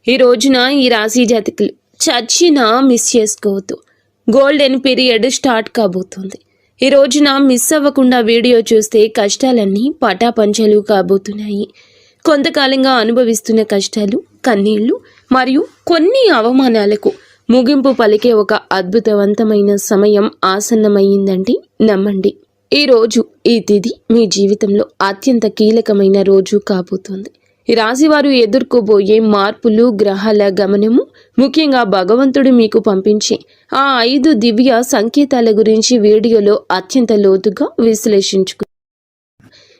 ఈ రోజున ఈ రాశి జాతకులు చచ్చినా మిస్ చేసుకోవద్దు. గోల్డెన్ పీరియడ్ స్టార్ట్ కాబోతుంది. ఈ రోజున మిస్ అవ్వకుండా వీడియో చూస్తే కష్టాలన్నీ పటాపంచలు కాబోతున్నాయి. కొంతకాలంగా అనుభవిస్తున్న కష్టాలు, కన్నీళ్లు మరియు కొన్ని అవమానాలకు ముగింపు పలికే ఒక అద్భుతవంతమైన సమయం ఆసన్నమయ్యిందంటే నమ్మండి. ఈ రోజు, ఈ తిథి మీ జీవితంలో అత్యంత కీలకమైన రోజు కాబోతోంది. ఈ రాశివారు ఎదుర్కోబోయే మార్పులు, గ్రహాల గమనము, ముఖ్యంగా భగవంతుడు మీకు పంపించే ఆ 5 దివ్య సంకేతాల గురించి వీడియోలో అత్యంత లోతుగా విశ్లేషించుకు.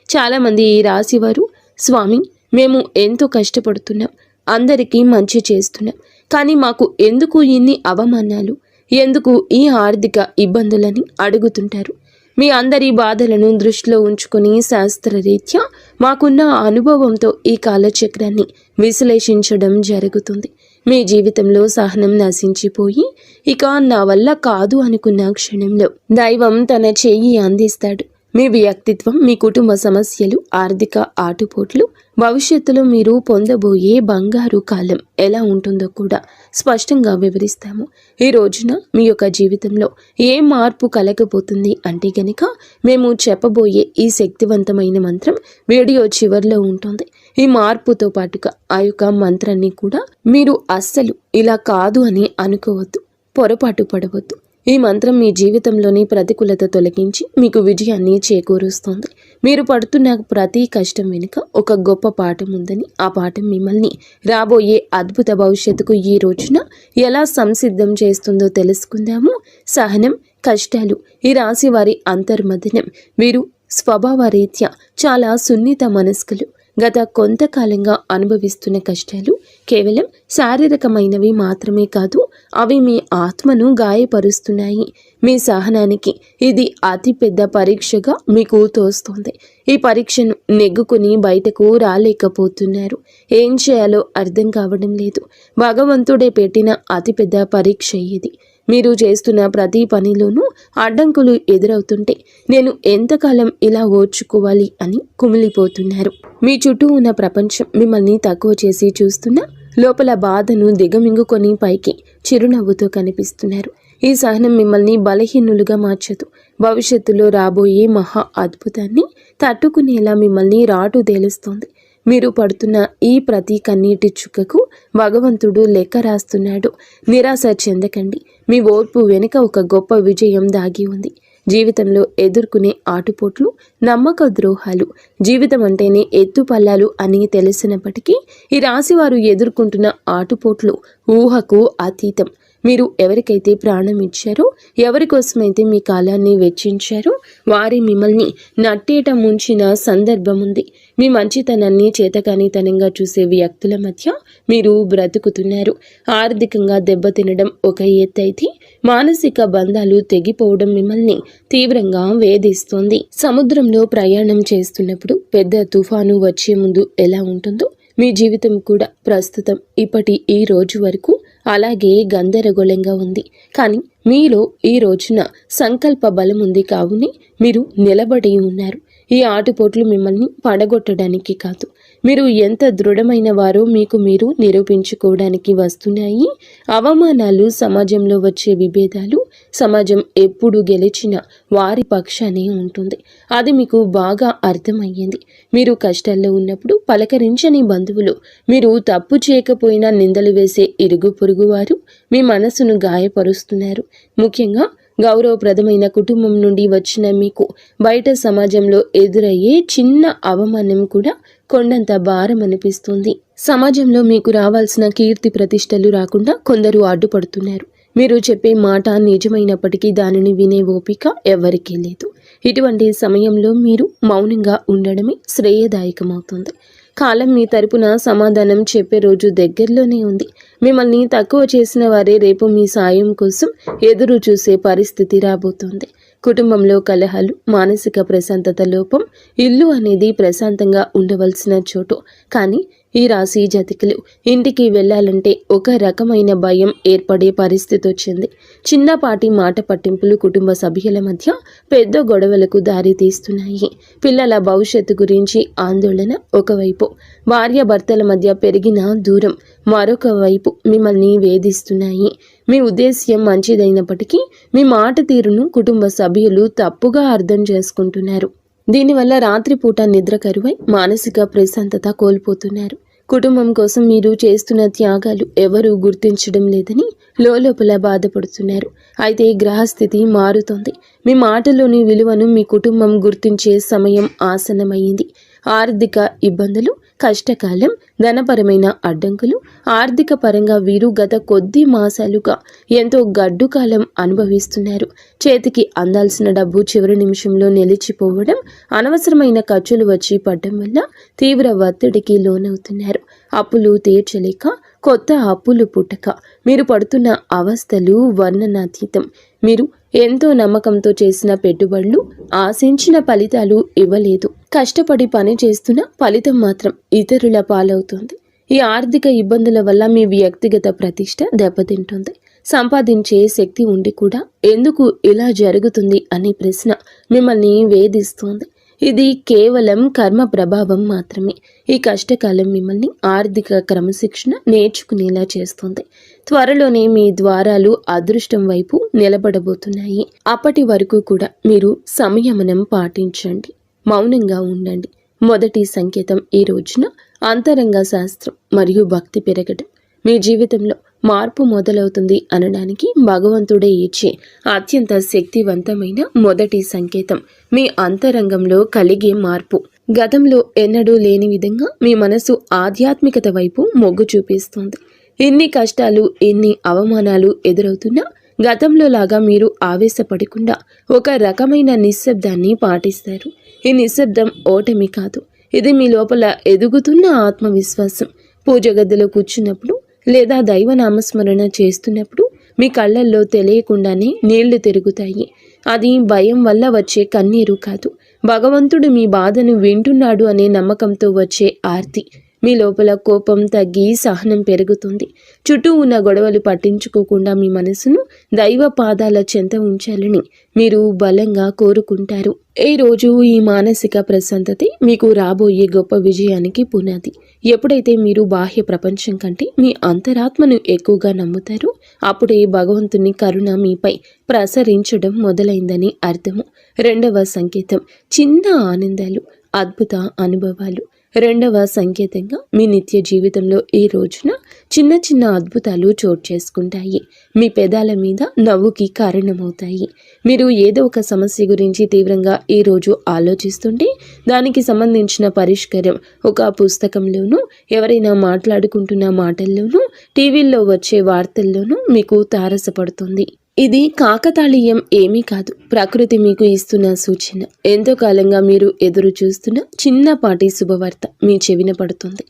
చాలామంది ఈ రాశివారు, స్వామి మేము ఎంతో కష్టపడుతున్నాం, అందరికీ మంచి చేస్తున్నాం, కానీ మాకు ఎందుకు ఇన్ని అవమానాలు, ఎందుకు ఈ ఆర్థిక ఇబ్బందులని అడుగుతుంటారు. మీ అందరి బాధలను దృష్టిలో ఉంచుకొని శాస్త్రరీత్యా మాకున్న అనుభవంతో ఈ కాలచక్రాన్ని విశ్లేషించడం జరుగుతుంది. మీ జీవితంలో సహనం నశించిపోయి ఇక నా వల్ల కాదు అనుకున్న క్షణంలో దైవం తన చెయ్యి అందిస్తాడు. మీ వ్యక్తిత్వం, మీ కుటుంబ సమస్యలు, ఆర్థిక ఆటుపోట్లు, భవిష్యత్తులో మీరు పొందబోయే బంగారు కాలం ఎలా ఉంటుందో కూడా స్పష్టంగా వివరిస్తాము. ఈ రోజున మీ యొక్క జీవితంలో ఏ మార్పు కలగబోతుంది అంటే గనక మేము చెప్పబోయే ఈ శక్తివంతమైన మంత్రం వీడియో చివరిలో ఉంటుంది. ఈ మార్పుతో పాటుగా ఆ యొక్క మంత్రాన్ని కూడా మీరు అస్సలు ఇలా కాదు అని అనుకోవద్దు, పొరపాటు పడవద్దు. ఈ మంత్రం మీ జీవితంలోని ప్రతికూలత తొలగించి మీకు విజయాన్ని చేకూరుస్తుంది. మీరు పడుతున్న ప్రతి కష్టం వెనుక ఒక గొప్ప పాఠం ఉందని, ఆ పాఠం మిమ్మల్ని రాబోయే అద్భుత భవిష్యత్తుకు ఈ రోజున ఎలా సంసిద్ధం చేస్తుందో తెలుసుకుందాము. సహనం, కష్టాలు, ఈ రాశి వారి అంతర్మథనం. వీరు స్వభావరీత్యా చాలా సున్నిత మనస్కులు. గత కొంతకాలంగా అనుభవిస్తున్న కష్టాలు కేవలం శారీరకమైనవి మాత్రమే కాదు, అవి మీ ఆత్మను గాయపరుస్తున్నాయి. మీ సహనానికి ఇది అతిపెద్ద పరీక్షగా మీకు తోస్తుంది. ఈ పరీక్షను నెగ్గుకుని బయటకు రాలేకపోతున్నారు. ఏం చేయాలో అర్థం కావడం లేదు. భగవంతుడే పెట్టిన అతిపెద్ద పరీక్ష ఇది. మీరు చేస్తున్న ప్రతి పనిలోనూ అడ్డంకులు ఎదురవుతుంటే నేను ఎంతకాలం ఇలా ఓర్చుకోవాలి అని కుమిలిపోతున్నారు. మీ చుట్టూ ఉన్న ప్రపంచం మిమ్మల్ని తక్కువ చేసి చూస్తున్నా లోపల బాధను దిగమింగుకొని పైకి చిరునవ్వుతో కనిపిస్తున్నారు. ఈ సహనం మిమ్మల్ని బలహీనులుగా మార్చదు. భవిష్యత్తులో రాబోయే మహా అద్భుతాన్ని తట్టుకునేలా మిమ్మల్ని రాటు తేలుస్తోంది. మీరు పడుతున్న ఈ ప్రతి కన్నీటి చుక్కకు భగవంతుడు లెక్క రాస్తున్నాడు. నిరాశ చెందకండి. మీ ఓర్పు వెనుక ఒక గొప్ప విజయం దాగి ఉంది. జీవితంలో ఎదుర్కొనే ఆటుపోట్లు, నమ్మక ద్రోహాలు, జీవితం అంటేనే ఎత్తుపల్లాలు అని తెలిసినప్పటికీ ఈ రాశివారు ఎదుర్కొంటున్న ఆటుపోట్లు ఊహకు అతీతం. మీరు ఎవరికైతే ప్రాణం ఇచ్చారో, ఎవరి కోసమైతే మీ కాలాన్ని వెచ్చించారో వారి మిమ్మల్ని నట్టేట ముంచిన సందర్భం ఉంది. మీ మంచితనాన్ని చేతకానితనంగా చూసే వ్యక్తుల మధ్య మీరు బ్రతుకుతున్నారు. ఆర్థికంగా దెబ్బతినడం ఒక ఎత్తైతే మానసిక బంధాలు తెగిపోవడం మిమ్మల్ని తీవ్రంగా వేధిస్తోంది. సముద్రంలో ప్రయాణం చేస్తున్నప్పుడు పెద్ద తుఫాను వచ్చే ముందు ఎలా ఉంటుందో మీ జీవితం కూడా ప్రస్తుతం ఇప్పటి ఈ రోజు వరకు అలాగే గందరగోళంగా ఉంది. కానీ మీలో ఈ రోజున సంకల్ప బలం ఉంది. కావునే మీరు నిలబడి ఉన్నారు. ఈ ఆటుపోట్లు మిమ్మల్ని పడగొట్టడానికి కాదు, మీరు ఎంత దృఢమైన వారో మీకు మీరు నిరూపించుకోవడానికి వస్తున్నాయి. అవమానాలు, సమాజంలో వచ్చే విభేదాలు, సమాజం ఎప్పుడు గెలిచిన వారి పక్షానే ఉంటుంది. అది మీకు బాగా అర్థమయ్యింది. మీరు కష్టాల్లో ఉన్నప్పుడు పలకరించని బంధువులు, మీరు తప్పు చేయకపోయినా నిందలు వేసే ఇరుగు పొరుగు వారు మీ మనసును గాయపరుస్తున్నారు. ముఖ్యంగా గౌరవప్రదమైన కుటుంబం నుండి వచ్చిన మీకు బయట సమాజంలో ఎదురయ్యే చిన్న అవమానం కూడా కొండంత భారం అనిపిస్తుంది. సమాజంలో మీకు రావాల్సిన కీర్తి ప్రతిష్టలు రాకుండా కొందరు అడ్డుపడుతున్నారు. మీరు చెప్పే మాట నిజమైనప్పటికీ దానిని వినే ఓపిక ఎవరికీ లేదు. ఇటువంటి సమయంలో మీరు మౌనంగా ఉండడమే శ్రేయదాయకమవుతుంది. కాలం మీ తరపున సమాధానం చెప్పే రోజు దగ్గరలోనే ఉంది. మిమ్మల్ని తక్కువ చేసిన వారే రేపు మీ సాయం కోసం ఎదురు చూసే పరిస్థితి రాబోతోంది. కుటుంబంలో కలహాలు, మానసిక ప్రశాంతత లోపం, ఇల్లు అనేది ప్రశాంతంగా ఉండవలసిన చోటు. కానీ ఈ రాశి జాతకులు ఇంటికి వెళ్ళాలంటే ఒక రకమైన భయం ఏర్పడే పరిస్థితి వచ్చింది. చిన్నపాటి మాట పట్టింపులు కుటుంబ సభ్యుల మధ్య పెద్ద గొడవలకు దారి తీస్తున్నాయి. పిల్లల భవిష్యత్తు గురించి ఆందోళన ఒకవైపు, భార్యాభర్తల మధ్య పెరిగిన దూరం మరొక వైపు మిమ్మల్ని వేధిస్తున్నాయి. మీ ఉద్దేశ్యం మంచిదైనప్పటికీ మీ మాట తీరును కుటుంబ సభ్యులు తప్పుగా అర్థం చేసుకుంటున్నారు. దీనివల్ల రాత్రిపూట నిద్ర కరువై మానసిక ప్రశాంతత కోల్పోతున్నారు. కుటుంబం కోసం మీరు చేస్తున్న త్యాగాలు ఎవరూ గుర్తించడం లేదని లోపల బాధపడుతున్నారు. అయితే గ్రహస్థితి మారుతోంది. మీ మాటలోని విలువను మీ కుటుంబం గుర్తించే సమయం ఆసన్నమైంది. ఆర్థిక ఇబ్బందులు, కష్టకాలం, ధనపరమైన అడ్డంకులు, ఆర్థిక పరంగా వీరు గత కొద్ది మాసాలుగా ఎంతో గడ్డు కాలం అనుభవిస్తున్నారు. చేతికి అందాల్సిన డబ్బు చివరి నిమిషంలో నిలిచిపోవడం, అనవసరమైన ఖర్చులు వచ్చి పడడం వల్ల తీవ్ర ఒత్తిడికి లోనవుతున్నారు. అప్పులు తీర్చలేక కొత్త అప్పులు పుట్టక మీరు పడుతున్న అవస్థలు వర్ణనాతీతం. మీరు ఎంతో నమ్మకంతో చేసిన పెట్టుబడులు ఆశించిన ఫలితాలు ఇవ్వలేదు. కష్టపడి పని చేస్తున్న ఫలితం మాత్రం ఇతరుల పాలవుతుంది. ఈ ఆర్థిక ఇబ్బందుల వల్ల మీ వ్యక్తిగత ప్రతిష్ట దెబ్బతింటుంది. సంపాదించే శక్తి ఉండి కూడా ఎందుకు ఇలా జరుగుతుంది అనే ప్రశ్న మిమ్మల్ని వేధిస్తోంది. ఇది కేవలం కర్మ ప్రభావం మాత్రమే. ఈ కష్టకాలం మిమ్మల్ని ఆర్థిక క్రమశిక్షణ నేర్చుకునేలా చేస్తుంది. త్వరలోనే మీ ద్వారాలు అదృష్టం వైపు నిలబడబోతున్నాయి. అప్పటి వరకు కూడా మీరు సంయమనం పాటించండి, మౌనంగా ఉండండి. మొదటి సంకేతం ఈ రోజున అంతరంగ శాస్త్రం మరియు భక్తి పెరగడం. మీ జీవితంలో మార్పు మొదలవుతుంది అనడానికి భగవంతుడే ఇచ్చే అత్యంత శక్తివంతమైన మొదటి సంకేతం మీ అంతరంగంలో కలిగే మార్పు. గతంలో ఎన్నడూ లేని విధంగా మీ మనసు ఆధ్యాత్మికత వైపు మొగ్గు చూపిస్తోంది. ఎన్ని కష్టాలు, ఎన్ని అవమానాలు ఎదురవుతున్నా గతంలో లాగా మీరు ఆవేశపడకుండా ఒక రకమైన నిశ్శబ్దాన్ని పాటిస్తారు. ఈ నిశ్శబ్దం ఓటమి కాదు, ఇది మీ లోపల ఎదుగుతున్న ఆత్మవిశ్వాసం. పూజ గదిలో కూర్చున్నప్పుడు లేదా దైవ నామస్మరణ చేస్తున్నప్పుడు మీ కళ్ళల్లో తెలియకుండానే నీళ్లు తిరుగుతాయి. అది భయం వల్ల వచ్చే కన్నీరు కాదు, భగవంతుడు మీ బాధను వింటున్నాడు అనే నమ్మకంతో వచ్చే ఆర్తి. మీ లోపల కోపం తగ్గి సహనం పెరుగుతుంది. చుట్టూ ఉన్న గొడవలు పట్టించుకోకుండా మీ మనసును దైవ పాదాల చెంత ఉంచాలని మీరు బలంగా కోరుకుంటారు. ఈ రోజు ఈ మానసిక ప్రశాంతతే మీకు రాబోయే గొప్ప విజయానికి పునాది. ఎప్పుడైతే మీరు బాహ్య ప్రపంచం కంటే మీ అంతరాత్మను ఎక్కువగా నమ్ముతారో అప్పుడే భగవంతుని కరుణ మీపై ప్రసరించడం మొదలైందని అర్థము. రెండవ సంకేతం చిన్న ఆనందాలు, అద్భుత అనుభవాలు. రెండవ సంకేతంగా మీ నిత్య జీవితంలో ఈ రోజున చిన్న చిన్న అద్భుతాలు చోటు చేసుకుంటాయి. మీ పెదాల మీద నవ్వుకి కారణమవుతాయి. మీరు ఏదో ఒక సమస్య గురించి తీవ్రంగా ఈ రోజు ఆలోచిస్తుంటే దానికి సంబంధించిన పరిష్కారం ఒక పుస్తకంలోనూ, ఎవరైనా మాట్లాడుకుంటున్న మాటల్లోనూ, టీవీల్లో వచ్చే వార్తల్లోనూ మీకు తారసపడుతుంది. ఇది కాకతాళీయం ఏమీ కాదు, ప్రకృతి మీకు ఇస్తున్న సూచన. ఎంతో కాలంగా మీరు ఎదురు చూస్తున్న చిన్నపాటి శుభవార్త మీ చెవిన పడుతుంది.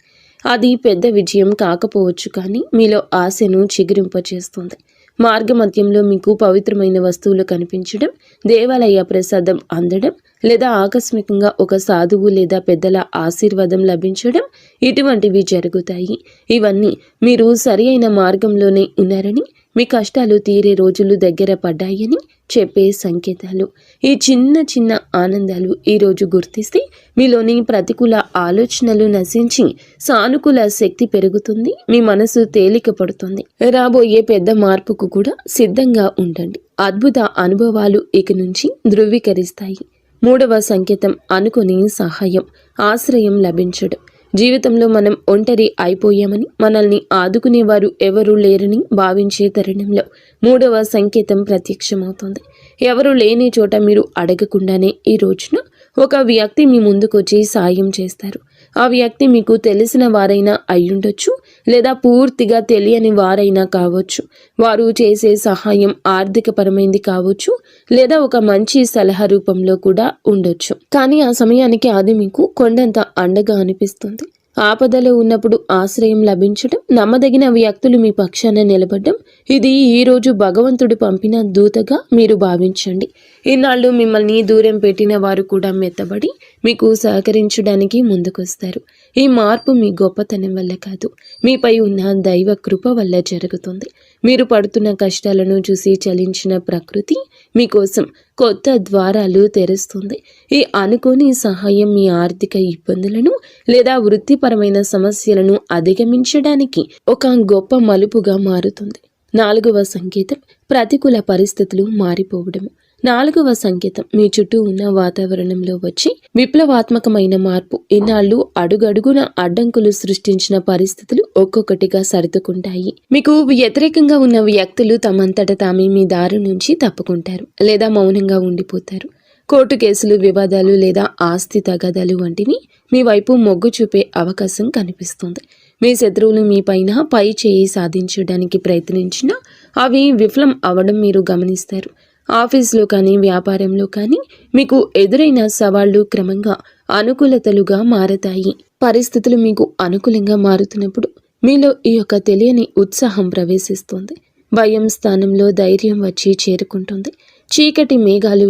అది పెద్ద విజయం కాకపోవచ్చు, కానీ మీలో ఆశను చిగురింపచేస్తుంది. మార్గమధ్యంలో మీకు పవిత్రమైన వస్తువులు కనిపించడం, దేవాలయ ప్రసాదం అందడం, లేదా ఆకస్మికంగా ఒక సాధువు లేదా పెద్దల ఆశీర్వాదం లభించడం, ఇటువంటివి జరుగుతాయి. ఇవన్నీ మీరు సరి అయిన మార్గంలోనే ఉన్నారని, మీ కష్టాలు తీరే రోజులు దగ్గర పడ్డాయని చెప్పే సంకేతాలు. ఈ చిన్న చిన్న ఆనందాలు ఈరోజు గుర్తిస్తే మీలోని ప్రతికూల ఆలోచనలు నశించి సానుకూల శక్తి పెరుగుతుంది. మీ మనసు తేలిక పడుతుంది. రాబోయే పెద్ద మార్పుకు కూడా సిద్ధంగా ఉండండి. అద్భుత అనుభవాలు ఇక నుంచి ధృవీకరిస్తాయి. మూడవ సంకేతం అనుకోని సహాయం, ఆశ్రయం లభించడం. జీవితంలో మనం ఒంటరి అయిపోయామని, మనల్ని ఆదుకునేవారు ఎవరూ లేరని భావించే తరుణంలో మూడవ సంకేతం ప్రత్యక్షమవుతుంది. ఎవరు లేని చోట మీరు అడగకుండానే ఈ రోజున ఒక వ్యక్తి మీ ముందుకొచ్చి సాయం చేస్తారు. ఆ వ్యక్తి మీకు తెలిసిన వారైనా అయ్యుండొచ్చు, లేదా పూర్తిగా తెలియని వారైనా కావచ్చు. వారు చేసే సహాయం ఆర్థికపరమైంది కావచ్చు, లేదా ఒక మంచి సలహా రూపంలో కూడా ఉండొచ్చు. కానీ ఆ సమయానికి అది మీకు కొండంత అండగా అనిపిస్తుంది. ఆపదలో ఉన్నప్పుడు ఆశ్రయం లభించడం, నమ్మదగిన వ్యక్తులు మీ పక్షాన నిలబడడం, ఇది ఈరోజు భగవంతుడు పంపిన దూతగా మీరు భావించండి. ఇన్నాళ్ళు మిమ్మల్ని దూరం పెట్టిన వారు కూడా మెత్తబడి మీకు సహకరించడానికి ముందుకొస్తారు. ఈ మార్పు మీ గొప్పతనం వల్ల కాదు, మీపై ఉన్న దైవ కృప వల్ల జరుగుతుంది. మీరు పడుతున్న కష్టాలను చూసి చలించిన ప్రకృతి మీకోసం కొత్త ద్వారాలు తెరుస్తుంది. ఈ అనుకోని సహాయం మీ ఆర్థిక ఇబ్బందులను లేదా వృత్తిపరమైన సమస్యలను అధిగమించడానికి ఒక గొప్ప మలుపుగా మారుతుంది. 4వ సంకేతం ప్రతికూల పరిస్థితులు మారిపోవడము. 4వ సంకేతం మీ చుట్టూ ఉన్న వాతావరణంలో వచ్చి విప్లవాత్మకమైన మార్పు. ఇన్నాళ్ళు అడుగడుగున అడ్డంకులు సృష్టించిన పరిస్థితులు ఒక్కొక్కటిగా సర్దుకుంటాయి. మీకు వ్యతిరేకంగా ఉన్న వ్యక్తులు తమంతట తామే మీ దారి నుంచి తప్పుకుంటారు లేదా మౌనంగా ఉండిపోతారు. కోర్టు కేసులు, వివాదాలు లేదా ఆస్తి తగాదాలు వంటివి మీ వైపు మొగ్గు చూపే అవకాశం కనిపిస్తుంది. మీ శత్రువులు మీ పైన పై చేయి సాధించడానికి ప్రయత్నించినా అవి విఫలం అవ్వడం మీరు గమనిస్తారు. ఆఫీస్లో కానీ వ్యాపారంలో కానీ మీకు ఎదురైన సవాళ్లు క్రమంగా అనుకూలతలుగా మారతాయి. పరిస్థితులు మీకు అనుకూలంగా మారుతున్నప్పుడు మీలో ఈ యొక్క తెలియని ఉత్సాహం ప్రవేశిస్తుంది. భయం స్థానంలో ధైర్యం వచ్చి చేరుకుంటుంది. చీకటి మేఘాలు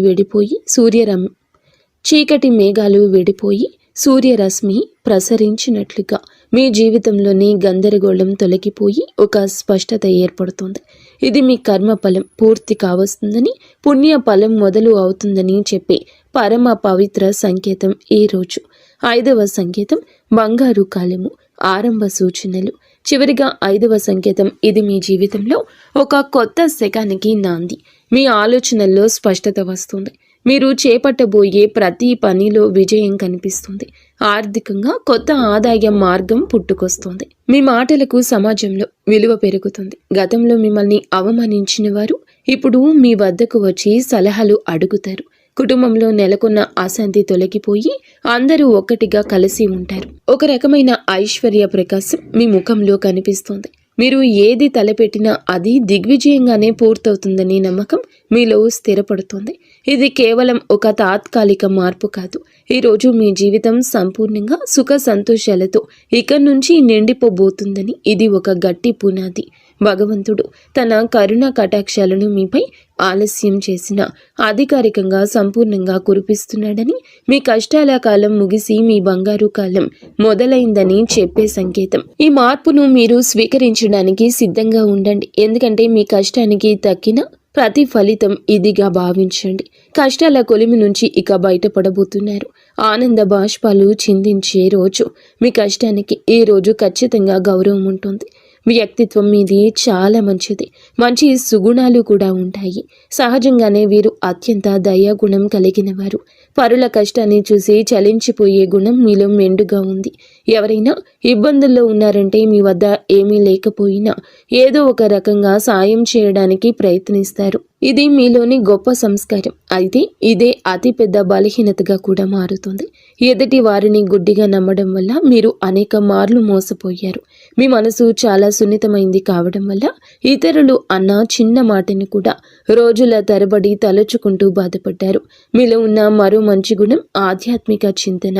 విడిపోయి సూర్యరశ్మి ప్రసరించినట్లుగా మీ జీవితంలోని గందరగోళం తొలగిపోయి ఒక స్పష్టత ఏర్పడుతుంది. ఇది మీ కర్మ ఫలం పూర్తి కావస్తుందని, పుణ్య ఫలం మొదలు అవుతుందని చెప్పే పరమ పవిత్ర సంకేతం ఈ రోజు. 5వ సంకేతం బంగారు కాలము, ఆరంభ సూచనలు. చివరిగా 5వ సంకేతం, ఇది మీ జీవితంలో ఒక కొత్త శకానికి నాంది. మీ ఆలోచనల్లో స్పష్టత వస్తుంది. మీరు చేపట్టబోయే ప్రతి పనిలో విజయం కనిపిస్తుంది. ఆర్థికంగా కొత్త ఆదాయ మార్గం పుట్టుకొస్తుంది. మీ మాటలకు సమాజంలో విలువ పెరుగుతుంది. గతంలో మిమ్మల్ని అవమానించిన వారు ఇప్పుడు మీ వద్దకు వచ్చి సలహాలు అడుగుతారు. కుటుంబంలో నెలకొన్న అశాంతి తొలగిపోయి అందరూ ఒక్కటిగా కలిసి ఉంటారు. ఒక రకమైన ఐశ్వర్య ప్రకాశం మీ ముఖంలో కనిపిస్తుంది. మీరు ఏది తలపెట్టినా అది దిగ్విజయంగానే పూర్తవుతుందనే నమ్మకం మీలో స్థిరపడుతుంది. ఇది కేవలం ఒక తాత్కాలిక మార్పు కాదు. ఈరోజు మీ జీవితం సంపూర్ణంగా సుఖ సంతోషాలతో ఇక్కడి నుంచి నిండిపోబోతుందని ఇది ఒక గట్టి పునాది. భగవంతుడు తన కరుణ కటాక్షాలను మీపై ఆలస్యం చేసిన అధికారికంగా సంపూర్ణంగా కురిపిస్తున్నాడని, మీ కష్టాల కాలం ముగిసి మీ బంగారు కాలం మొదలైందని చెప్పే సంకేతం. ఈ మార్పును మీరు స్వీకరించడానికి సిద్ధంగా ఉండండి. ఎందుకంటే మీ కష్టానికి తక్కిన ప్రతి ఫలితం ఇదిగా భావించండి. కష్టాల కొలిమి నుంచి ఇక బయటపడబోతున్నారు. ఆనంద బాష్పాలు చిందించే రోజు. మీ కష్టానికి ఈ రోజు ఖచ్చితంగా గౌరవం ఉంటుంది. వ్యక్తిత్వం మీది చాలా మంచిది. మంచి సుగుణాలు కూడా ఉంటాయి. సహజంగానే వీరు అత్యంత దయాగుణం కలిగిన వారు. పరుల కష్టాన్ని చూసి చలించిపోయే గుణం మీలో మెండుగా ఉంది. ఎవరైనా ఇబ్బందుల్లో ఉన్నారంటే మీ వద్ద ఏమీ లేకపోయినా ఏదో ఒక రకంగా సాయం చేయడానికి ప్రయత్నిస్తారు. ఇది మీలోని గొప్ప సంస్కారం. అయితే ఇదే అతిపెద్ద బలహీనతగా కూడా మారుతుంది. ఎదుటి వారిని గుడ్డిగా నమ్మడం వల్ల మీరు అనేక మార్లు మోసపోయారు. మీ మనసు చాలా సున్నితమైంది కావడం వల్ల ఇతరులు అన్న చిన్న మాటని కూడా రోజుల తరబడి తలుచుకుంటూ బాధపడ్డారు. మీలో ఉన్న మరో మంచి గుణం ఆధ్యాత్మిక చింతన.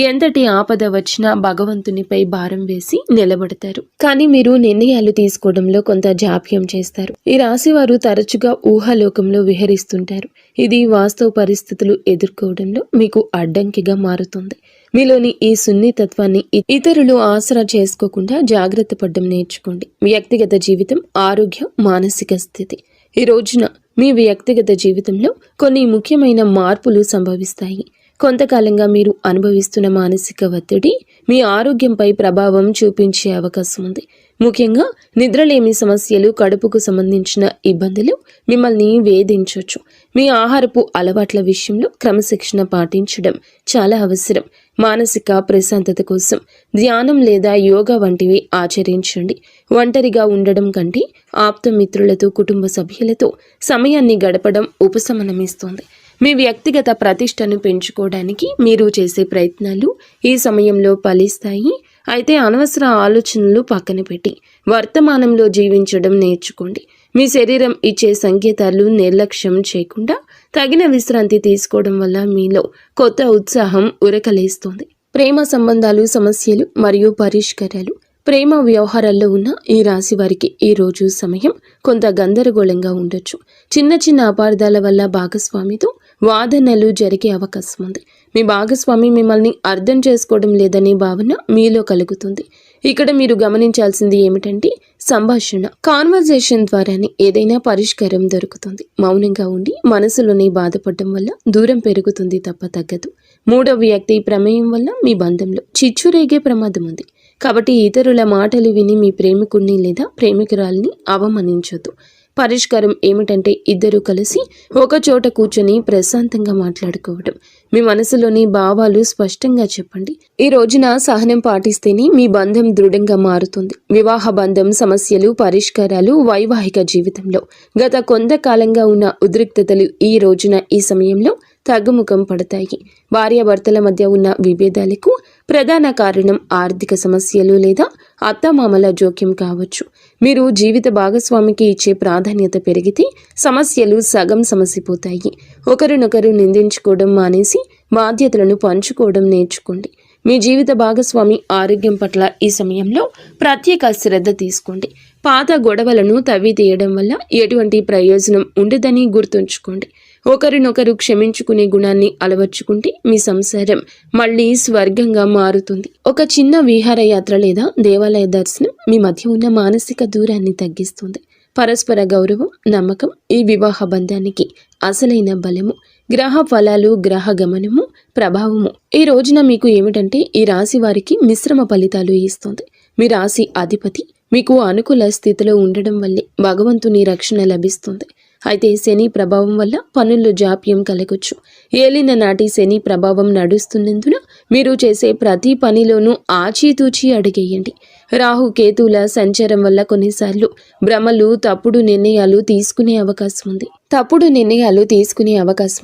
ఎంతటి ఆపద వచ్చినా భగవంతునిపై భారం వేసి నిలబడతారు. కానీ మీరు నిర్ణయాలు తీసుకోవడంలో కొంత జాప్యం చేస్తారు. ఈ రాశి వారు తరచుగా ఊహాలోకంలో విహరిస్తుంటారు. ఇది వాస్తవ పరిస్థితులు ఎదుర్కోవడంలో మీకు అడ్డంకిగా మారుతుంది. మీలోని ఈ సున్నితత్వాన్ని ఇతరులు ఆసరా చేసుకోకుండా జాగ్రత్త పడడం నేర్చుకోండి. వ్యక్తిగత జీవితం, ఆరోగ్యం, మానసిక స్థితి. ఈ రోజున మీ వ్యక్తిగత జీవితంలో కొన్ని ముఖ్యమైన మార్పులు సంభవిస్తాయి. కొంతకాలంగా మీరు అనుభవిస్తున్న మానసిక ఒత్తిడి మీ ఆరోగ్యంపై ప్రభావం చూపించే అవకాశం ఉంది. ముఖ్యంగా నిద్రలేమి సమస్యలు, కడుపుకు సంబంధించిన ఇబ్బందులు మిమ్మల్ని వేధించవచ్చు. మీ ఆహారపు అలవాట్ల విషయంలో క్రమశిక్షణ పాటించడం చాలా అవసరం. మానసిక ప్రశాంతత కోసం ధ్యానం లేదా యోగా వంటివి ఆచరించండి. ఒంటరిగా ఉండడం కంటే ఆప్తమిత్రులతో, కుటుంబ సభ్యులతో సమయాన్ని గడపడం ఉపశమనమిస్తుంది. మీ వ్యక్తిగత ప్రతిష్టను పెంచుకోవడానికి మీరు చేసే ప్రయత్నాలు ఈ సమయంలో ఫలిస్తాయి. అయితే అనవసర ఆలోచనలు పక్కన పెట్టి వర్తమానంలో జీవించడం నేర్చుకోండి. మీ శరీరం ఇచ్చే సంకేతాలు నిర్లక్ష్యం చేయకుండా తగిన విశ్రాంతి తీసుకోవడం వల్ల మీలో కొత్త ఉత్సాహం ఉరకలేస్తుంది. ప్రేమ సంబంధాలు, సమస్యలు మరియు పరిష్కారాలు. ప్రేమ వ్యవహారాల్లో ఉన్న ఈ రాశి వారికి ఈ రోజు సమయం కొంత గందరగోళంగా ఉండొచ్చు. చిన్న చిన్న అపార్థాల వల్ల భాగస్వామితో వాదనలు జరిగే అవకాశం ఉంది. మీ భాగస్వామి మిమ్మల్ని అర్థం చేసుకోవడం లేదనే భావన మీలో కలుగుతుంది. ఇక్కడ మీరు గమనించాల్సింది ఏమిటంటే సంభాషణ, కాన్వర్జేషన్ ద్వారానే ఏదైనా పరిష్కారం దొరుకుతుంది. మౌనంగా ఉండి మనసులోనే బాధపడడం వల్ల దూరం పెరుగుతుంది తప్ప తగ్గదు. మూడవ వ్యక్తి ప్రమేయం వల్ల మీ బంధంలో చిచ్చు రేగే ప్రమాదం ఉంది. కాబట్టి ఇతరుల మాటలు విని మీ ప్రేమికుడిని లేదా ప్రేమికురాల్ని అవమానించొద్దు. పరిష్కారం ఏమిటంటే ఇద్దరు కలిసి ఒక చోట కూర్చొని ప్రశాంతంగా మాట్లాడుకోవడం. మీ మనసులోని భావాలు స్పష్టంగా చెప్పండి. ఈ రోజున సహనం పాటిస్తేనే మీ బంధం దృఢంగా మారుతుంది. వివాహ బంధం సమస్యలు పరిష్కారాలు, వైవాహిక జీవితంలో గత కొంతకాలంగా ఉన్న ఉద్రిక్తతలు ఈ రోజున ఈ సమయంలో తగ్గుముఖం పడతాయి. భార్యాభర్తల మధ్య ఉన్న విభేదాలకు ప్రధాన కారణం ఆర్థిక సమస్యలు లేదా అత్తమామల జోక్యం కావచ్చు. మీరు జీవిత భాగస్వామికి ఇచ్చే ప్రాధాన్యత పెరిగితే సమస్యలు సగం సమసిపోతాయి. ఒకరినొకరు నిందించుకోవడం మానేసి బాధ్యతలను పంచుకోవడం నేర్చుకోండి. మీ జీవిత భాగస్వామి ఆరోగ్యం పట్ల ఈ సమయంలో ప్రత్యేక శ్రద్ధ తీసుకోండి. పాత గొడవలను తవ్వి తీయడం వల్ల ఎటువంటి ప్రయోజనం ఉండదని గుర్తుంచుకోండి. ఒకరినొకరు క్షమించుకునే గుణాన్ని అలవర్చుకుంటే మీ సంసారం మళ్ళీ స్వర్గంగా మారుతుంది. ఒక చిన్న విహారయాత్ర లేదా దేవాలయ దర్శనం మీ మధ్య ఉన్న మానసిక దూరాన్ని తగ్గిస్తుంది. పరస్పర గౌరవం, నమ్మకం ఈ వివాహ బంధానికి అసలైన బలము. గ్రహ ఫలాలు, గ్రహ గమనము, ప్రభావము ఈ రోజున మీకు ఏమిటంటే ఈ రాశి వారికి మిశ్రమ ఫలితాలు ఇస్తుంది. మీ రాశి అధిపతి మీకు అనుకూల స్థితిలో ఉండడం వల్లే భగవంతుని రక్షణ లభిస్తుంది. అయితే శని ప్రభావం వల్ల పనుల్లో జాప్యం కలగొచ్చు. ఏలిన నాటి శని ప్రభావం నడుస్తున్నందున మీరు చేసే ప్రతి పనిలోనూ ఆచితూచి అడిగేయండి. రాహు కేతువుల సంచారం వల్ల కొన్నిసార్లు భ్రమలు, తప్పుడు నిర్ణయాలు తీసుకునే అవకాశం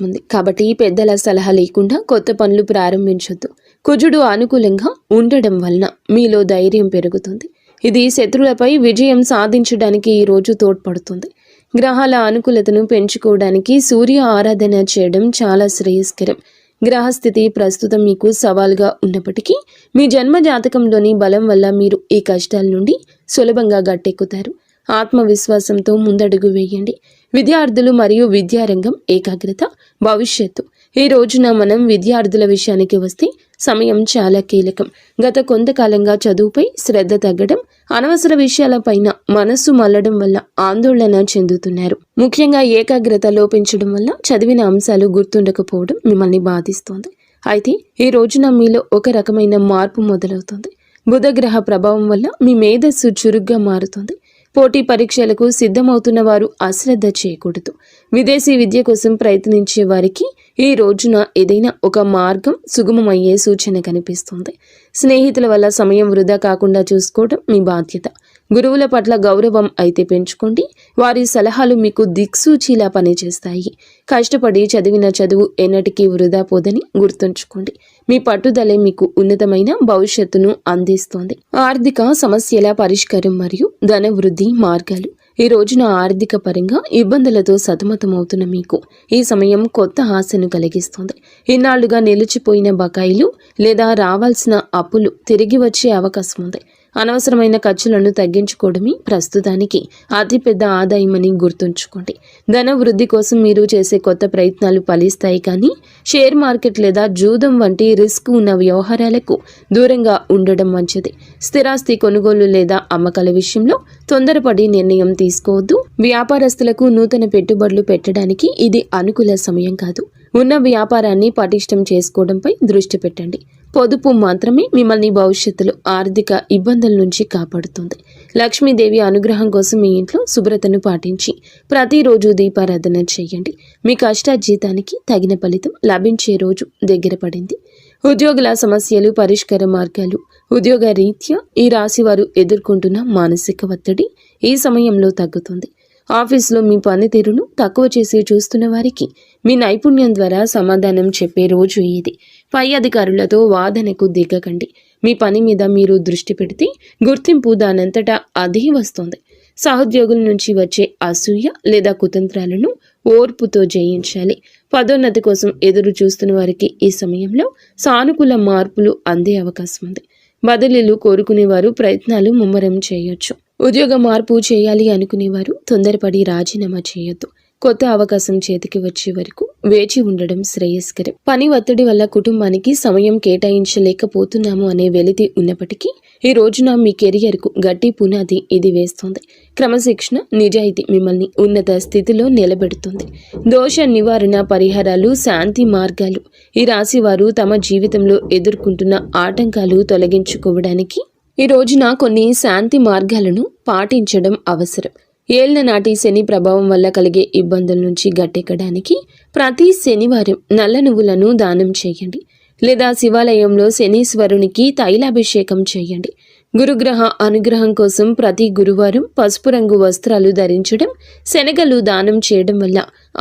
ఉంది. కాబట్టి పెద్దల సలహా లేకుండా కొత్త పనులు ప్రారంభించొద్దు. కుజుడు అనుకూలంగా ఉండడం వలన మీలో ధైర్యం పెరుగుతుంది. ఇది శత్రువులపై విజయం సాధించడానికి ఈ రోజు తోడ్పడుతుంది. గ్రహాల అనుకూలతను పెంచుకోవడానికి సూర్య ఆరాధన చేయడం చాలా శ్రేయస్కరం. గ్రహస్థితి ప్రస్తుతం మీకు సవాల్గా ఉన్నప్పటికీ మీ జన్మ జాతకంలోని బలం వల్ల మీరు ఈ కష్టాల నుండి సులభంగా గట్టెక్కుతారు. ఆత్మవిశ్వాసంతో ముందడుగు వేయండి. విద్యార్థులు మరియు విద్యారంగం ఏకాగ్రత, భవిష్యత్తు ఈ రోజున మనం విద్యార్థుల విషయానికి వస్తే సమయం చాలా కీలకం. గత కొంతకాలంగా చదువుపై శ్రద్ధ తగ్గడం, అనవసర విషయాలపైన మనస్సు మళ్లడం వల్ల ఆందోళన చెందుతున్నారు. ముఖ్యంగా ఏకాగ్రత లోపించడం వల్ల చదివిన అంశాలు గుర్తుండకపోవడం మిమ్మల్ని బాధిస్తోంది. అయితే ఈ రోజున మీలో ఒక రకమైన మార్పు మొదలవుతుంది. బుధగ్రహ ప్రభావం వల్ల మీ మేధస్సు చురుగ్గా మారుతుంది. పోటీ పరీక్షలకు సిద్ధమవుతున్న వారు అశ్రద్ధ చేయకూడదు. విదేశీ విద్య కోసం ప్రయత్నించే వారికి ఈ రోజున ఏదైనా ఒక మార్గం సుగమమయ్యే సూచన కనిపిస్తుంది. స్నేహితుల వల్ల సమయం వృధా కాకుండా చూసుకోవడం మీ బాధ్యత. గురువుల పట్ల గౌరవం అయితే పెంచుకోండి. వారి సలహాలు మీకు దిక్సూచిలా పనిచేస్తాయి. కష్టపడి చదివిన చదువు ఎన్నటికీ వృధా పోదని గుర్తుంచుకోండి. మీ పట్టుదలే మీకు ఉన్నతమైన భవిష్యత్తును అందిస్తోంది. ఆర్థిక సమస్యల పరిష్కారం మరియు ధన వృద్ధి మార్గాలు ఈ రోజున ఆర్థిక పరంగా ఇబ్బందులతో సతమతమవుతున్న మీకు ఈ సమయం కొత్త ఆశను కలిగిస్తుంది. ఇన్నాళ్లుగా నిలిచిపోయిన బకాయిలు లేదా రావాల్సిన అప్పులు తిరిగి వచ్చే అవకాశం ఉంది. అనవసరమైన ఖర్చులను తగ్గించుకోవడమే ప్రస్తుతానికి అతిపెద్ద ఆదాయమని గుర్తుంచుకోండి. ధన వృద్ధి కోసం మీరు చేసే కొత్త ప్రయత్నాలు ఫలిస్తాయి, కానీ షేర్ మార్కెట్ లేదా జూదం వంటి రిస్క్ ఉన్న వ్యవహారాలకు దూరంగా ఉండడం మంచిది. స్థిరాస్తి కొనుగోలు లేదా అమ్మకాల విషయంలో తొందరపడి నిర్ణయం తీసుకోవద్దు. వ్యాపారస్తులకు నూతన పెట్టుబడులు పెట్టడానికి ఇది అనుకూల సమయం కాదు. ఉన్న వ్యాపారాన్ని పటిష్టం చేసుకోవడంపై దృష్టి పెట్టండి. పొదుపు మాత్రమే మిమ్మల్ని భవిష్యత్తులో ఆర్థిక ఇబ్బందుల నుంచి కాపాడుతుంది. లక్ష్మీదేవి అనుగ్రహం కోసం మీ ఇంట్లో శుభ్రతను పాటించి ప్రతిరోజు దీపారాధన చేయండి. మీ కష్టార్జితానికి తగిన ఫలితం లభించే రోజు దగ్గర పడింది. ఉద్యోగుల సమస్యలు, పరిష్కార మార్గాలు. ఉద్యోగ రీత్యా ఈ రాశి వారు ఎదుర్కొంటున్న మానసిక ఒత్తిడి ఈ సమయంలో తగ్గుతుంది. ఆఫీసులో మీ పనితీరును తక్కువ చేసి చూస్తున్న వారికి మీ నైపుణ్యం ద్వారా సమాధానం చెప్పే రోజు ఇది. పై అధికారులతో వాదనకు దిగకండి. మీ పని మీద మీరు దృష్టి పెడితే గుర్తింపు దానంతటా అదే వస్తుంది. సహోద్యోగుల నుంచి వచ్చే అసూయ లేదా కుతంత్రాలను ఓర్పుతో జయించాలి. పదోన్నతి కోసం ఎదురు చూస్తున్న వారికి ఈ సమయంలో సానుకూల మార్పులు అందే అవకాశం ఉంది. బదిలీలు కోరుకునేవారు ప్రయత్నాలు ముమ్మరం చేయొచ్చు. ఉద్యోగ మార్పు చేయాలి అనుకునేవారు తొందరపడి రాజీనామా చేయొద్దు. కొత్త అవకాశం చేతికి వచ్చే వరకు వేచి ఉండడం శ్రేయస్కరం. పని ఒత్తిడి వల్ల కుటుంబానికి సమయం కేటాయించలేకపోతున్నాము అనే వెలితి ఉన్నప్పటికీ ఈ రోజున మీ కెరియర్కు గట్టి పునాది ఇది వేస్తుంది. క్రమశిక్షణ, నిజాయితీ మిమ్మల్ని ఉన్నత స్థితిలో నిలబెడుతుంది. దోష నివారణ పరిహారాలు, శాంతి మార్గాలు. ఈ రాశి వారు తమ జీవితంలో ఎదుర్కొంటున్న ఆటంకాలు తొలగించుకోవడానికి ఈ రోజున కొన్ని శాంతి మార్గాలను పాటించడం అవసరం. ఏళ్ల నాటి శని ప్రభావం వల్ల కలిగే ఇబ్బందుల నుంచి గట్టెక్కడానికి ప్రతి శనివారం నల్ల నువ్వులను దానం చేయండి, లేదా శివాలయంలో శనీశ్వరునికి తైలాభిషేకం చేయండి. గురుగ్రహ అనుగ్రహం కోసం ప్రతి గురువారం పసుపు రంగు వస్త్రాలు ధరించడం, శనగలు దానం చేయడం వల్ల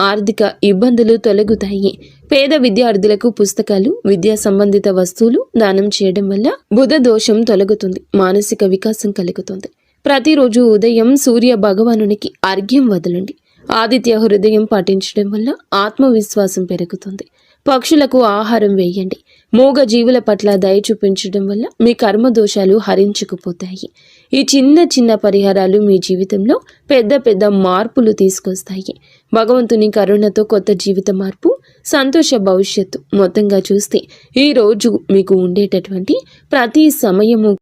ఆర్థిక ఇబ్బందులు తొలగుతాయి. పేద విద్యార్థులకు పుస్తకాలు, విద్యా సంబంధిత వస్తువులు దానం చేయడం వల్ల బుధ దోషం తొలగుతుంది, మానసిక వికాసం కలుగుతుంది. ప్రతిరోజు ఉదయం సూర్య భగవానునికి అర్ఘ్యం వదలండి. ఆదిత్య హృదయం పాటించడం వల్ల ఆత్మవిశ్వాసం పెరుగుతుంది. పక్షులకు ఆహారం వేయండి. మూగ జీవుల పట్ల దయ చూపించడం వల్ల మీ కర్మ దోషాలు హరించుకుపోతాయి. ఈ చిన్న చిన్న పరిహారాలు మీ జీవితంలో పెద్ద పెద్ద మార్పులు తీసుకొస్తాయి. భగవంతుని కరుణతో కొత్త జీవిత మార్పు, సంతోష భవిష్యత్తు. మొత్తంగా చూస్తే ఈ రోజు మీకు ఉండేటటువంటి ప్రతి సమయము